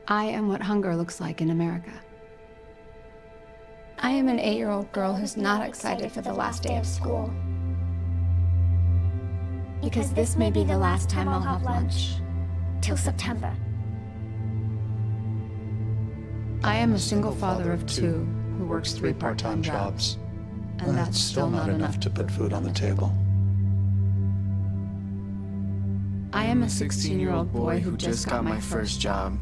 I am what hunger looks like in America. I am an 8-year-old girl who's not excited for the last day of school. Because this may be the last time I'll have lunch. Till September. I am a single father of 2 who works 3 part-time jobs. And that's still not enough to put food on the table. I am a 16-year-old boy who just got my first job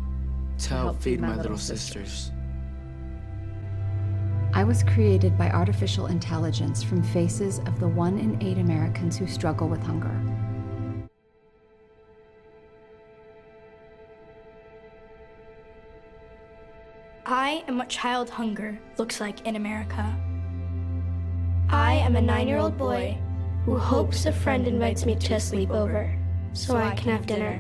to help feed my little sisters. I was created by artificial intelligence from faces of the 1 in 8 Americans who struggle with hunger. I am what child hunger looks like in America. I am a 9-year-old boy who hopes a friend invites me to a sleepover so I can have dinner.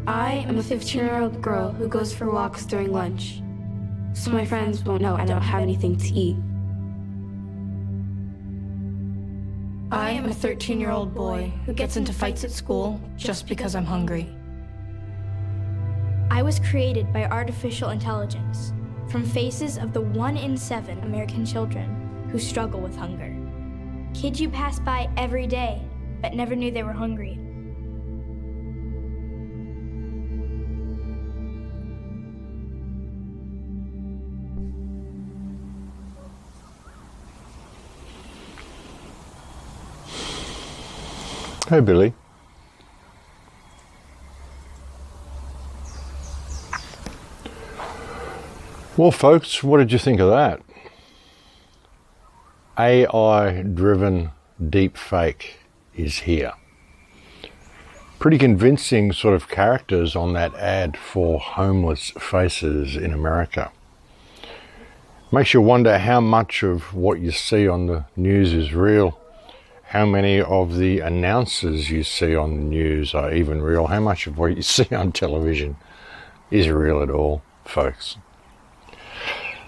I am a 15-year-old girl who goes for walks during lunch so my friends won't know I don't have anything to eat. I am a 13-year-old boy who gets into fights at school just because I'm hungry. I was created by artificial intelligence from faces of the 1 in 7 American children who struggle with hunger. Kids you pass by every day, but never knew they were hungry. Hey, Billy. Well, folks, what did you think of that? AI-driven deepfake is here. Pretty convincing sort of characters on that ad for homeless faces in America. Makes you wonder how much of what you see on the news is real, how many of the announcers you see on the news are even real, how much of what you see on television is real at all, folks.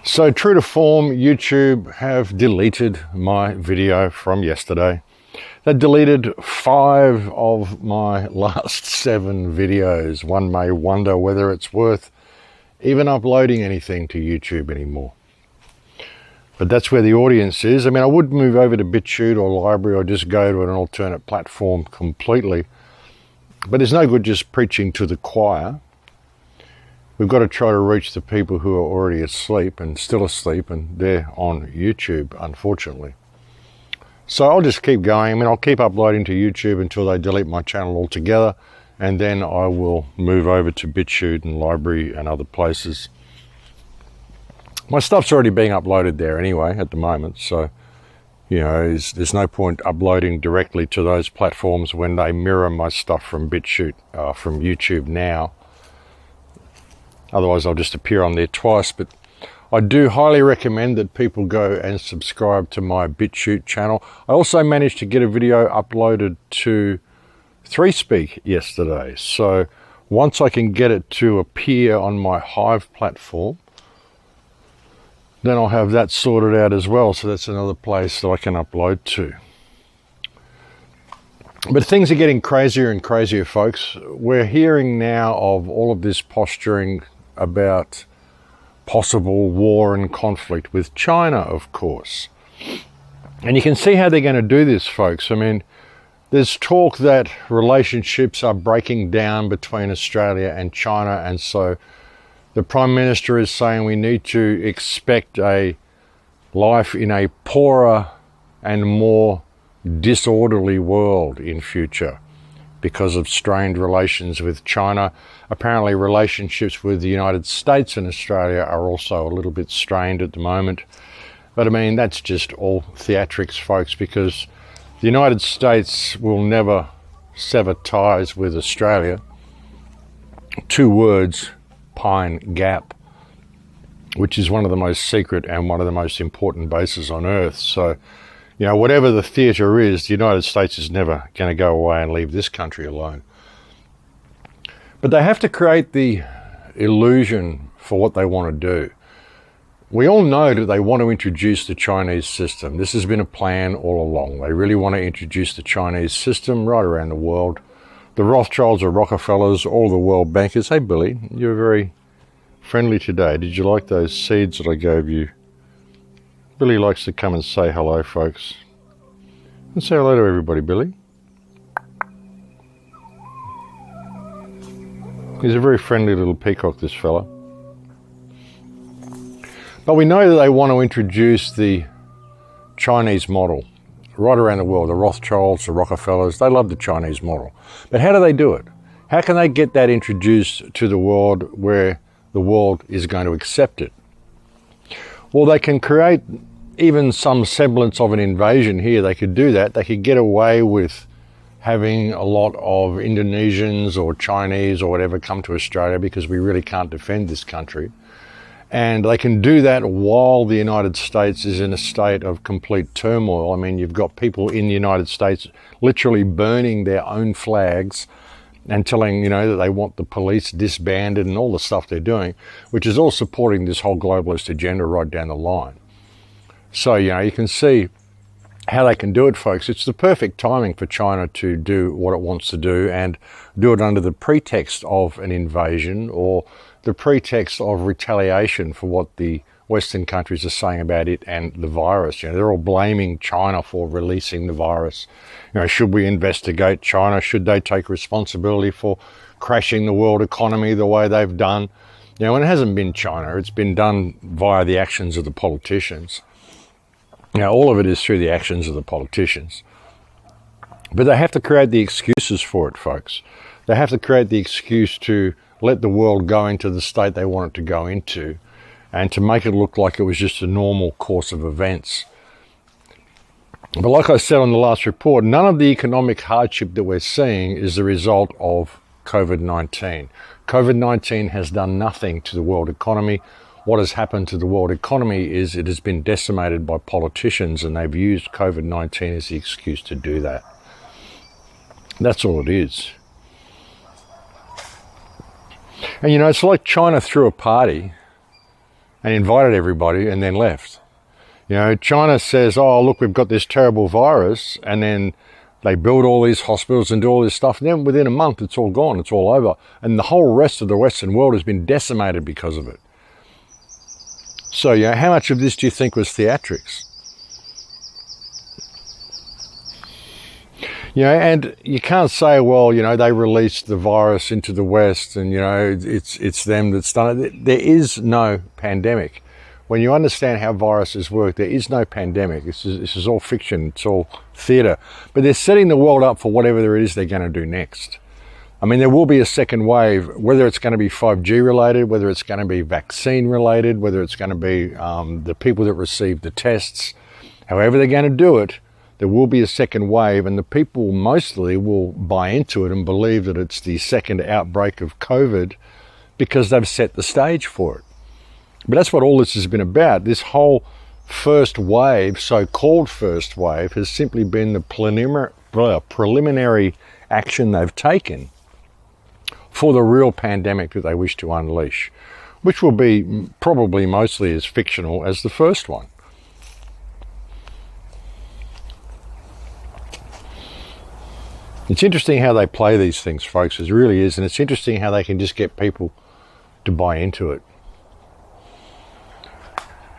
So true to form, YouTube have deleted my video from yesterday. They deleted 5 of my last 7 videos. One may wonder whether it's worth even uploading anything to YouTube anymore. But that's where the audience is. I mean, I would move over to BitChute or Library or just go to an alternate platform completely. But there's no good just preaching to the choir. We've got to try to reach the people who are already asleep and still asleep, and they're on YouTube, unfortunately. So I'll just keep going. I mean, I'll keep uploading to YouTube until they delete my channel altogether, and then I will move over to BitChute and Library and other places. My stuff's already being uploaded there anyway at the moment, so you know, there's no point uploading directly to those platforms when they mirror my stuff from BitChute, from YouTube now. Otherwise, I'll just appear on there twice. But I do highly recommend that people go and subscribe to my BitChute channel. I also managed to get a video uploaded to 3Speak yesterday. So once I can get it to appear on my Hive platform, then I'll have that sorted out as well. So that's another place that I can upload to. But things are getting crazier and crazier, folks. We're hearing now of all of this posturing about possible war and conflict with China, of course. And you can see how they're going to do this, folks. I mean, there's talk that relationships are breaking down between Australia and China, and so the Prime Minister is saying we need to expect a life in a poorer and more disorderly world in future because of strained relations with China. Apparently relationships with the United States and Australia are also a little bit strained at the moment. But I mean, that's just all theatrics, folks, because the United States will never sever ties with Australia. 2 words, Pine Gap, which is one of the most secret and one of the most important bases on Earth. So, you know, whatever the theatre is, the United States is never going to go away and leave this country alone. But they have to create the illusion for what they want to do. We all know that they want to introduce the Chinese system. This has been a plan all along. They really want to introduce the Chinese system right around the world. The Rothschilds, the Rockefellers, all the world bankers. Hey, Billy, you're very friendly today. Did you like those seeds that I gave you? Billy likes to come and say hello, folks. And say hello to everybody, Billy. He's a very friendly little peacock, this fella. But we know that they want to introduce the Chinese model right around the world. The Rothschilds, the Rockefellers, they love the Chinese model. But how do they do it? How can they get that introduced to the world where the world is going to accept it? Well, they can create even some semblance of an invasion here. They could do that. They could get away with having a lot of Indonesians or Chinese or whatever come to Australia because we really can't defend this country. And they can do that while the United States is in a state of complete turmoil. I mean, you've got people in the United States literally burning their own flags and telling, that they want the police disbanded and all the stuff they're doing, which is all supporting this whole globalist agenda right down the line. So, you can see how they can do it, folks. It's the perfect timing for China to do what it wants to do and do it under the pretext of an invasion or the pretext of retaliation for what the Western countries are saying about it and the virus. They're all blaming China for releasing the virus. Should we investigate China? Should they take responsibility for crashing the world economy the way they've done? And it hasn't been China. It's been done via the actions of the politicians. All of it is through the actions of the politicians. But they have to create the excuses for it, folks. They have to create the excuse to let the world go into the state they want it to go into and to make it look like it was just a normal course of events. But like I said on the last report, none of the economic hardship that we're seeing is the result of COVID-19. COVID-19 has done nothing to the world economy. What has happened to the world economy is it has been decimated by politicians, and they've used COVID-19 as the excuse to do that. That's all it is. And it's like China threw a party and invited everybody and then left. China says, oh, look, we've got this terrible virus, and then they build all these hospitals and do all this stuff, and then within a month it's all gone, it's all over. And the whole rest of the Western world has been decimated because of it. So, how much of this do you think was theatrics? And you can't say, well, they released the virus into the West and, it's them that's done it. There is no pandemic. When you understand how viruses work, there is no pandemic. This is all fiction. It's all theatre. But they're setting the world up for whatever it is they're going to do next. I mean, there will be a second wave, whether it's going to be 5G related, whether it's going to be vaccine related, whether it's going to be the people that receive the tests. However they're going to do it, there will be a second wave, and the people mostly will buy into it and believe that it's the second outbreak of COVID because they've set the stage for it. But that's what all this has been about. This whole first wave, so-called first wave, has simply been the preliminary action they've taken for the real pandemic that they wish to unleash, which will be probably mostly as fictional as the first one. It's interesting how they play these things, folks. It really is. And it's interesting how they can just get people to buy into it.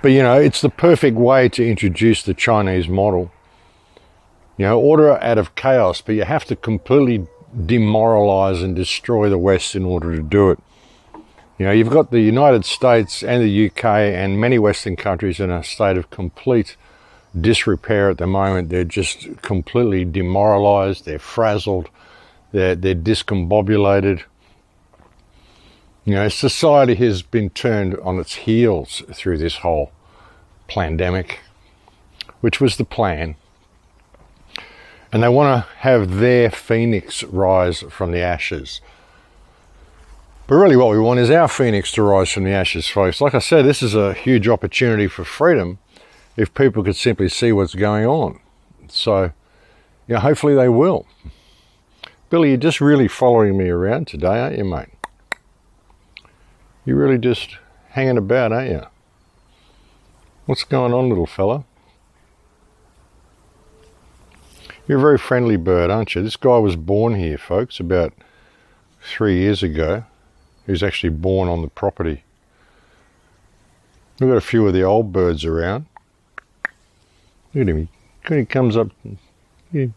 But, it's the perfect way to introduce the Chinese model. Order out of chaos, but you have to completely demoralize and destroy the West in order to do it. You've got the United States and the UK and many Western countries in a state of complete disrepair at the moment. They're just completely demoralized, they're frazzled, they're discombobulated. Society has been turned on its heels through this whole pandemic, which was the plan. And they want to have their phoenix rise from the ashes. But really what we want is our phoenix to rise from the ashes, folks. Like I said, this is a huge opportunity for freedom if people could simply see what's going on. So, hopefully they will. Billy, you're just really following me around today, aren't you, mate? You're really just hanging about, aren't you? What's going on, little fella? You're a very friendly bird, aren't you? This guy was born here, folks, about 3 years ago. He was actually born on the property. We've got a few of the old birds around. Look at him. He comes up. Yep,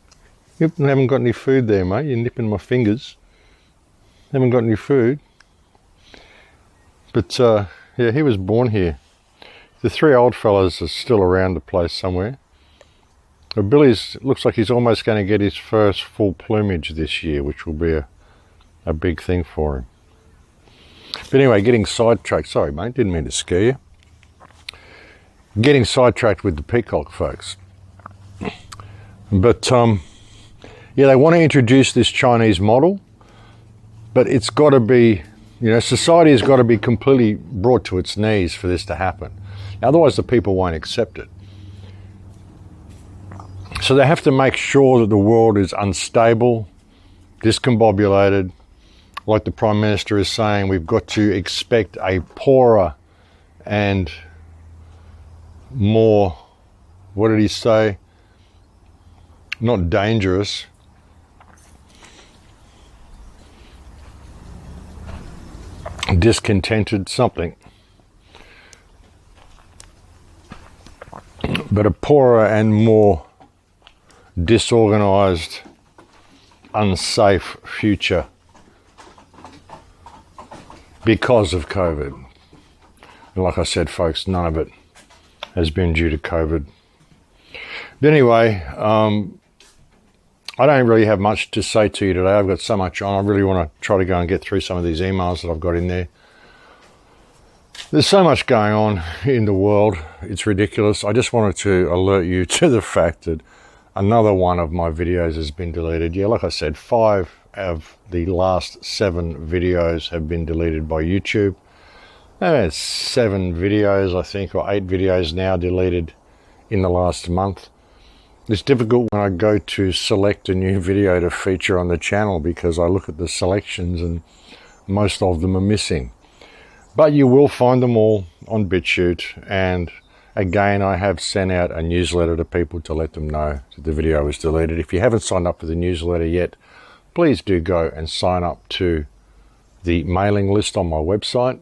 I haven't got any food there, mate. You're nipping my fingers. Haven't got any food. But, yeah, he was born here. The 3 old fellas are still around the place somewhere. But Billy's looks like he's almost going to get his first full plumage this year, which will be a big thing for him. But anyway, getting sidetracked. Sorry, mate, didn't mean to scare you. Getting sidetracked with the peacock, folks. But, yeah, they want to introduce this Chinese model, but it's got to be, you know, society has got to be completely brought to its knees for this to happen. Otherwise, the people won't accept it. So they have to make sure that the world is unstable, discombobulated. Like the Prime Minister is saying, we've got to expect a poorer and more, what did he say? Not dangerous. Discontented something. But a poorer and more disorganized, unsafe future because of COVID. And like I said, folks, none of it has been due to COVID. But anyway, I don't really have much to say to you today. I've got so much on. I really want to try to go and get through some of these emails that I've got in there. There's so much going on in the world. It's ridiculous. I just wanted to alert you to the fact that another one of my videos has been deleted. Yeah, like I said, 5 of the last 7 videos have been deleted by YouTube. There's 7 videos, I think, or 8 videos now deleted in the last month. It's difficult when I go to select a new video to feature on the channel because I look at the selections and most of them are missing. But you will find them all on BitChute, and again, I have sent out a newsletter to people to let them know that the video was deleted. If you haven't signed up for the newsletter yet, please do go and sign up to the mailing list on my website.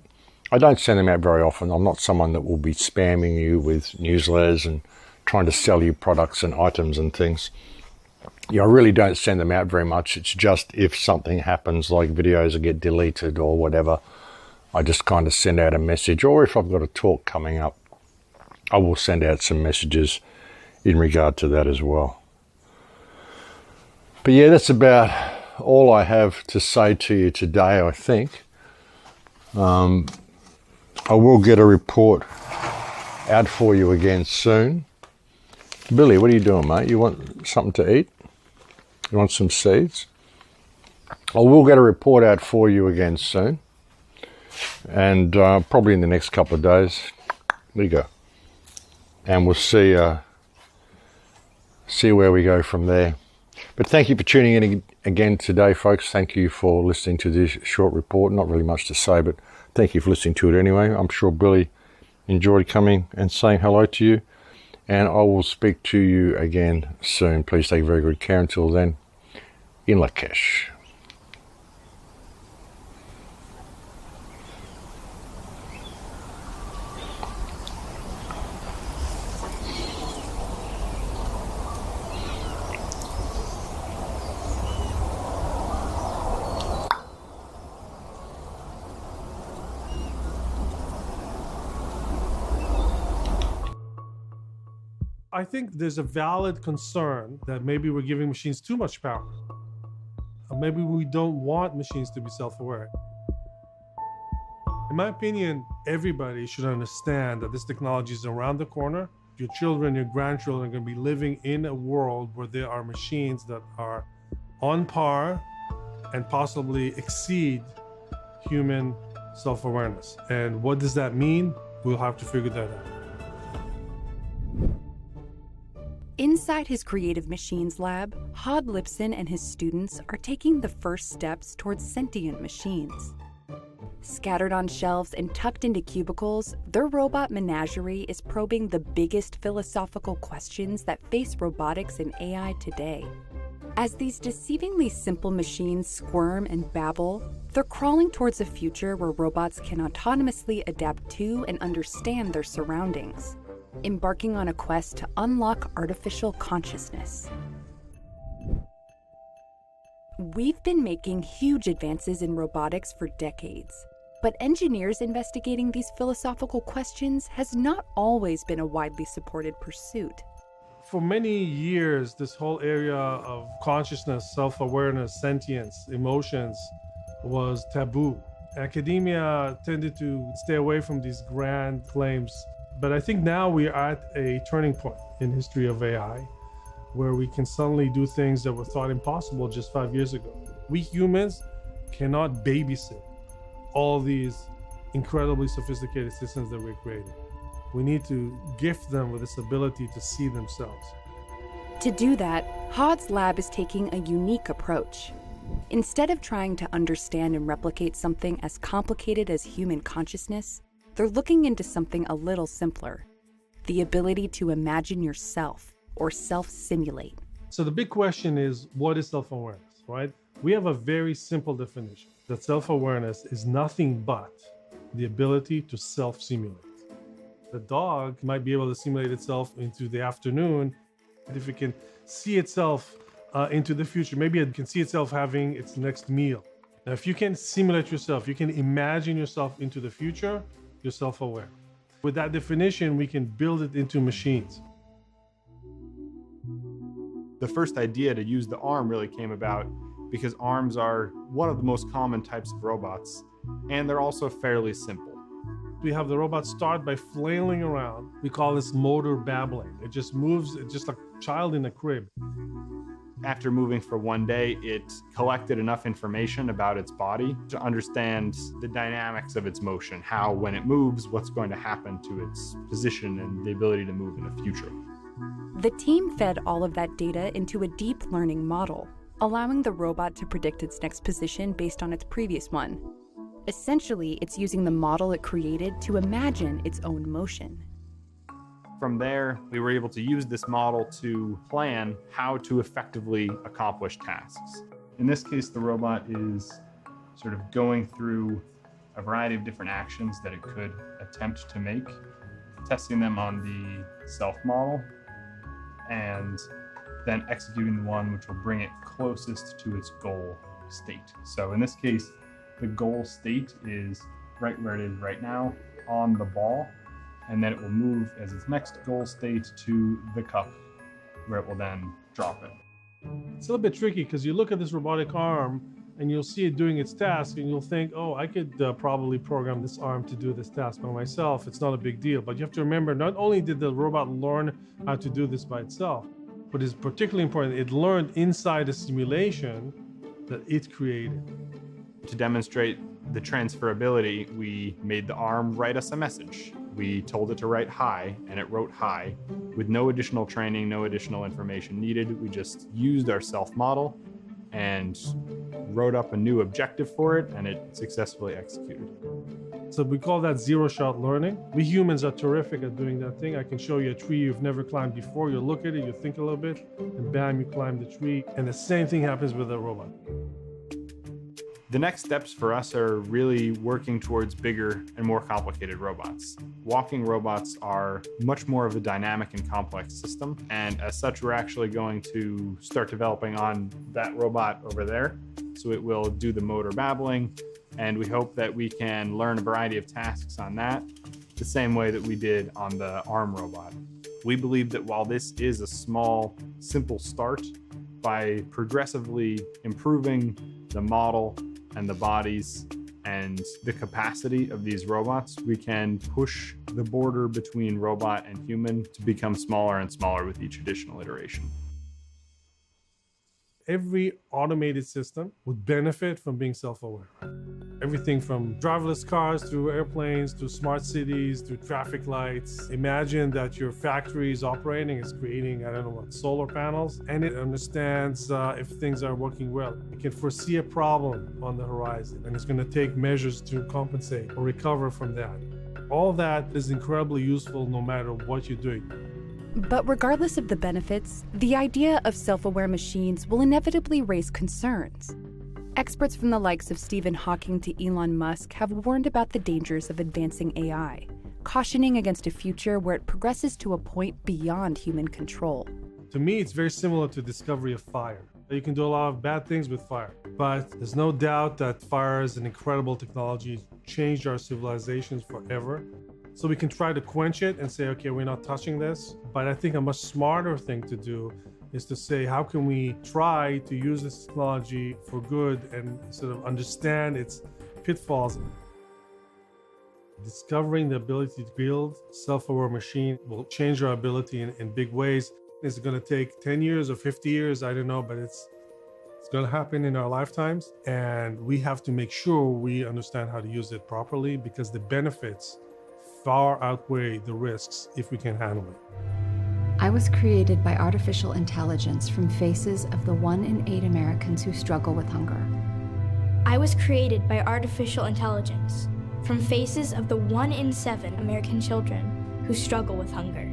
I don't send them out very often. I'm not someone that will be spamming you with newsletters and trying to sell you products and items and things. Yeah, I really don't send them out very much. It's just if something happens, like videos get deleted or whatever, I just kind of send out a message. Or if I've got a talk coming up, I will send out some messages in regard to that as well. But yeah, that's about all I have to say to you today, I think. I will get a report out for you again soon. Billy, what are you doing, mate? You want something to eat? You want some seeds? I will get a report out for you again soon. And probably in the next couple of days. There you go. And we'll see where we go from there. But thank you for tuning in again today, folks. Thank you for listening to this short report. Not really much to say, but thank you for listening to it anyway. I'm sure Billy enjoyed coming and saying hello to you. And I will speak to you again soon. Please take very good care. Until then, in Lakesh. I think there's a valid concern that maybe we're giving machines too much power. Or maybe we don't want machines to be self-aware. In my opinion, everybody should understand that this technology is around the corner. Your children, your grandchildren are going to be living in a world where there are machines that are on par and possibly exceed human self-awareness. And what does that mean? We'll have to figure that out. Inside his Creative Machines lab, Hod Lipson and his students are taking the first steps towards sentient machines. Scattered on shelves and tucked into cubicles, their robot menagerie is probing the biggest philosophical questions that face robotics and AI today. As these deceivingly simple machines squirm and babble, they're crawling towards a future where robots can autonomously adapt to and understand their surroundings, embarking on a quest to unlock artificial consciousness. We've been making huge advances in robotics for decades, but engineers investigating these philosophical questions has not always been a widely supported pursuit. For many years, this whole area of consciousness, self-awareness, sentience, emotions was taboo. Academia tended to stay away from these grand claims. But I think now we are at a turning point in the history of AI, where we can suddenly do things that were thought impossible just 5 years ago. We humans cannot babysit all these incredibly sophisticated systems that we're creating. We need to gift them with this ability to see themselves. To do that, Hod's lab is taking a unique approach. Instead of trying to understand and replicate something as complicated as human consciousness, they're looking into something a little simpler: the ability to imagine yourself, or self-simulate. So the big question is, what is self-awareness, right? We have a very simple definition, that self-awareness is nothing but the ability to self-simulate. The dog might be able to simulate itself into the afternoon. If it can see itself into the future, maybe it can see itself having its next meal. Now, if you can simulate yourself, you can imagine yourself into the future, you're self-aware. With that definition, we can build it into machines. The first idea to use the arm really came about because arms are one of the most common types of robots, and they're also fairly simple. We have the robot start by flailing around. We call this motor babbling. It just moves, it's just like a child in a crib. After moving for one day, it collected enough information about its body to understand the dynamics of its motion, how when it moves, what's going to happen to its position and the ability to move in the future. The team fed all of that data into a deep learning model, allowing the robot to predict its next position based on its previous one. Essentially, it's using the model it created to imagine its own motion. From there, we were able to use this model to plan how to effectively accomplish tasks. In this case, the robot is sort of going through a variety of different actions that it could attempt to make, testing them on the self model, and then executing the one which will bring it closest to its goal state. So in this case, the goal state is right where it is right now on the ball, and then it will move as its next goal state to the cup, where it will then drop it. It's a little bit tricky because you look at this robotic arm and you'll see it doing its task and you'll think, oh, I could probably program this arm to do this task by myself. It's not a big deal. But you have to remember, not only did the robot learn how to do this by itself, but it's particularly important, it learned inside a simulation that it created. To demonstrate the transferability, we made the arm write us a message. We told it to write hi, and it wrote hi with no additional training, no additional information needed. We just used our self model and wrote up a new objective for it, and it successfully executed. So we call that zero-shot learning. We humans are terrific at doing that thing. I can show you a tree you've never climbed before. You look at it, you think a little bit, and bam, you climb the tree. And the same thing happens with a robot. The next steps for us are really working towards bigger and more complicated robots. Walking robots are much more of a dynamic and complex system, and as such, we're actually going to start developing on that robot over there. So it will do the motor babbling, and we hope that we can learn a variety of tasks on that, the same way that we did on the arm robot. We believe that while this is a small, simple start, by progressively improving the model and the bodies and the capacity of these robots, we can push the border between robot and human to become smaller and smaller with each additional iteration. every automated system would benefit from being self-aware. Everything from driverless cars to airplanes to smart cities to traffic lights. Imagine that your factory is operating, it's creating, I don't know what, solar panels, and it understands if things are working well. It can foresee a problem on the horizon, and it's going to take measures to compensate or recover from that. All that is incredibly useful no matter what you're doing. But regardless of the benefits, the idea of self-aware machines will inevitably raise concerns. Experts from the likes of Stephen Hawking to Elon Musk have warned about the dangers of advancing AI, cautioning against a future where it progresses to a point beyond human control. To me, it's very similar to the discovery of fire. You can do a lot of bad things with fire, but there's no doubt that fire is an incredible technology, changed our civilizations forever. So we can try to quench it and say, okay, we're not touching this. But I think a much smarter thing to do is to say, how can we try to use this technology for good and sort of understand its pitfalls? Discovering the ability to build self-aware machine will change our ability in big ways. Is it going to take 10 years or 50 years? I don't know, but it's going to happen in our lifetimes. And we have to make sure we understand how to use it properly, because the benefits far outweigh the risks if we can handle it. I was created by artificial intelligence from faces of the 1 in 8 Americans who struggle with hunger. I was created by artificial intelligence from faces of the 1 in 7 American children who struggle with hunger.